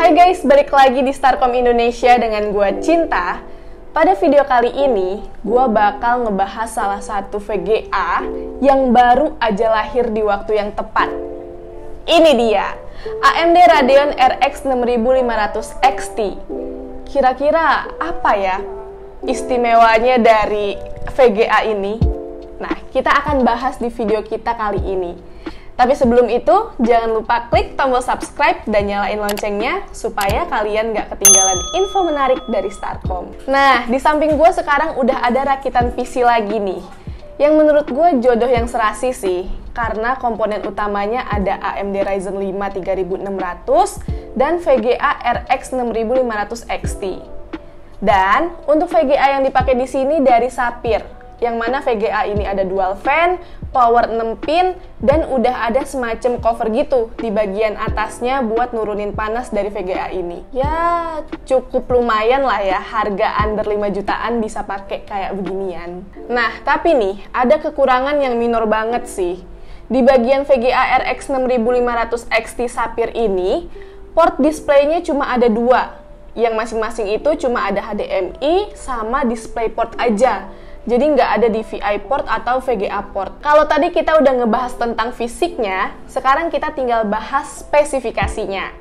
Hai guys, balik lagi di Starcom Indonesia dengan gue Cinta. Pada video kali ini, gue bakal ngebahas salah satu VGA yang baru aja lahir di waktu yang tepat. Ini dia, AMD Radeon RX 6500 XT. Kira-kira apa ya istimewanya dari VGA ini? Nah, kita akan bahas di video kita kali ini. Tapi sebelum itu, jangan lupa klik tombol subscribe dan nyalain loncengnya supaya kalian gak ketinggalan info menarik dari Starcom. Nah, di samping gue sekarang udah ada rakitan PC lagi nih. Yang menurut gue jodoh yang serasi sih, karena komponen utamanya ada AMD Ryzen 5 3600 dan VGA RX 6500 XT. Dan untuk VGA yang dipakai di sini dari Sapphire, yang mana VGA ini ada dual fan, power 6 pin, dan udah ada semacam cover gitu di bagian atasnya buat nurunin panas dari VGA ini. Ya, cukup lumayan lah ya, harga under 5 jutaan bisa pakai kayak beginian. Nah, tapi nih, ada kekurangan yang minor banget sih. Di bagian VGA RX 6500 XT Sapphire ini, port displaynya cuma ada dua, yang masing-masing itu cuma ada HDMI sama DisplayPort aja. Jadi nggak ada DVI port atau VGA port. Kalau tadi kita udah ngebahas tentang fisiknya, sekarang kita tinggal bahas spesifikasinya.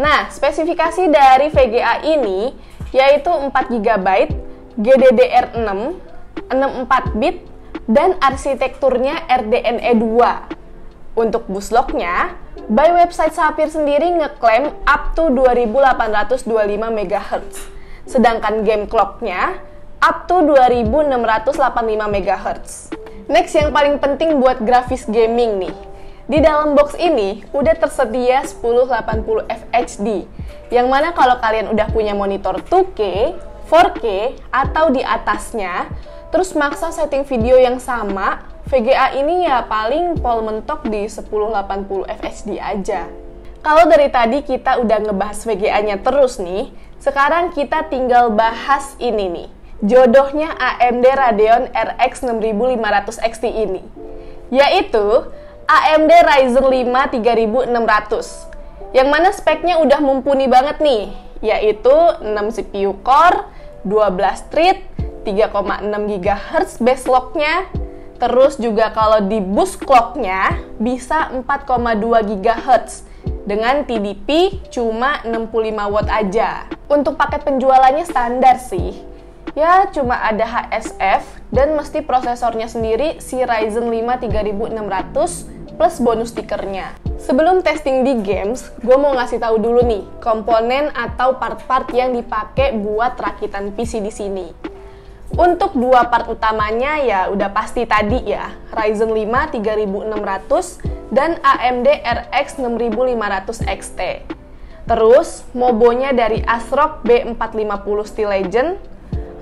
Nah, spesifikasi dari VGA ini yaitu 4 GB, GDDR6, 64 bit, dan arsitekturnya RDNA 2. Untuk bootlocknya, by website Sapphire sendiri ngeklaim up to 2825 MHz. Sedangkan game clocknya up to 2685 MHz. Next, yang paling penting buat grafis gaming nih. Di dalam box ini udah tersedia 1080 FHD, yang mana kalau kalian udah punya monitor 2K, 4K, atau di atasnya, terus maksa setting video yang sama, VGA ini ya paling pol mentok di 1080 FHD aja. Kalau dari tadi kita udah ngebahas VGA-nya terus nih, sekarang kita tinggal bahas ini nih, jodohnya AMD Radeon RX 6500 XT ini, yaitu AMD Ryzen 5 3600, yang mana speknya udah mumpuni banget nih, yaitu 6 CPU core, 12 thread, 3,6 GHz base clock-nya, terus juga kalau di boost clock-nya bisa 4,2 GHz dengan TDP cuma 65 watt aja. Untuk paket penjualannya standar sih, ya cuma ada HSF dan mesti prosesornya sendiri si Ryzen 5 3600 plus bonus stikernya. Sebelum testing di games, gue mau ngasih tahu dulu nih komponen atau part-part yang dipakai buat rakitan PC di sini. Untuk dua part utamanya ya udah pasti tadi ya, Ryzen 5 3600 dan AMD RX 6500 XT. Terus mobonya dari ASRock B450 Steel Legend,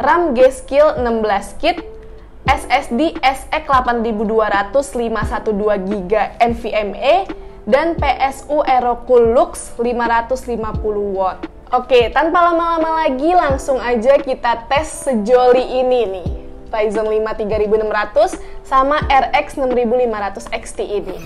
RAM G-Skill 16 kit, SSD SX8200 512GB NVMe, dan PSU Aerocool Lux 550 watt. Oke, tanpa lama-lama lagi langsung aja kita tes sejoli ini nih, Ryzen 5 3600 sama RX 6500 XT ini.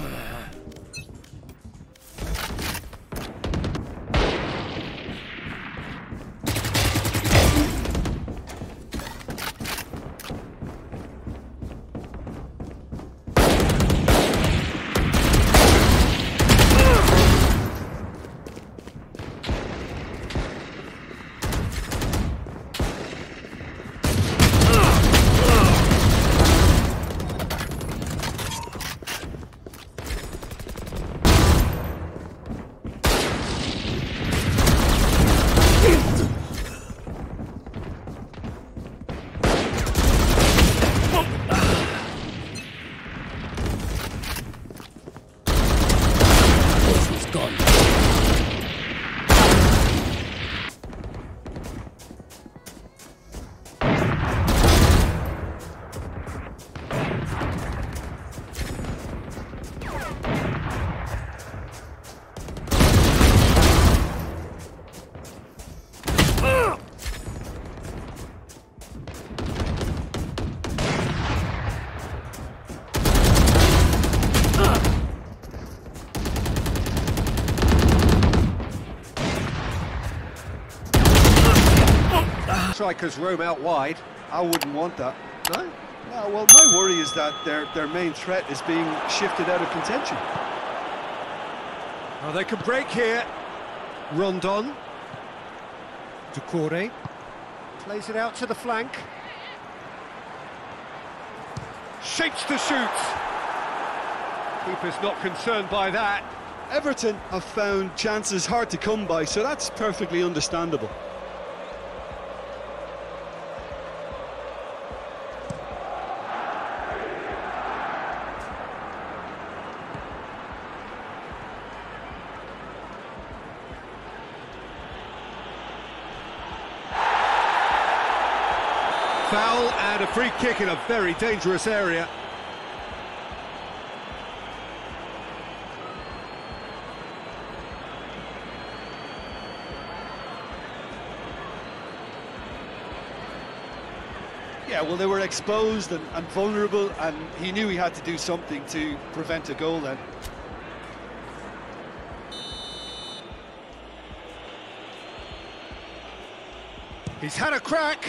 strikers roam out wide. I wouldn't want that. No? No, well, my worry is that their main threat is being shifted out of contention. Oh, they can break here. Rondon. Doucouré. Plays it out to the flank. Shapes to shoot. Keeper's not concerned by that. Everton have found chances hard to come by, so that's perfectly understandable. Foul and a free kick in a very dangerous area. Yeah, well, they were exposed and vulnerable, and he knew he had to do something to prevent a goal then. He's had a crack.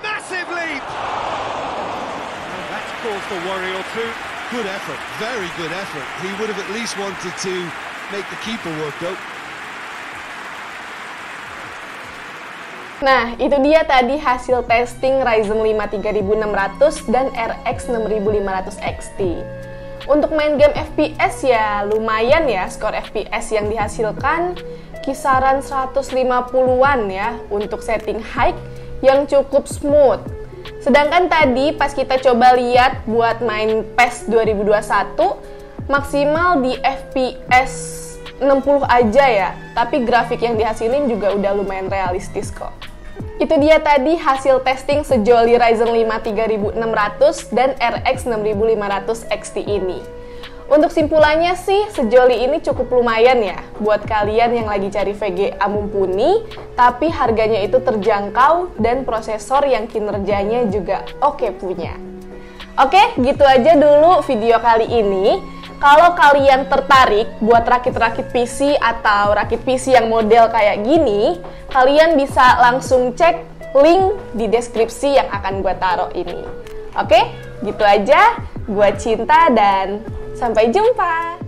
Massive leap! And that's caused a worry or two. Good effort, very good effort. He would have at least wanted to make the keeper work though. Nah, itu dia tadi hasil testing Ryzen 5 3600 dan RX 6500 XT. Untuk main game FPS ya lumayan ya skor FPS yang dihasilkan, kisaran 150-an ya untuk setting high yang cukup smooth. Sedangkan tadi pas kita coba lihat buat main PES 2021 maksimal di FPS 60 aja ya, tapi grafik yang dihasilin juga udah lumayan realistis kok. Itu dia tadi hasil testing sejoli Ryzen 5 3600 dan RX 6500 XT ini. Untuk simpulannya sih, sejoli ini cukup lumayan ya buat kalian yang lagi cari VGA mumpuni, tapi harganya itu terjangkau dan prosesor yang kinerjanya juga oke punya. Oke, gitu aja dulu video kali ini. Kalau kalian tertarik buat rakit-rakit PC atau rakit PC yang model kayak gini, kalian bisa langsung cek link di deskripsi yang akan gue taruh ini. Oke, gitu aja. Gue Cinta dan sampai jumpa!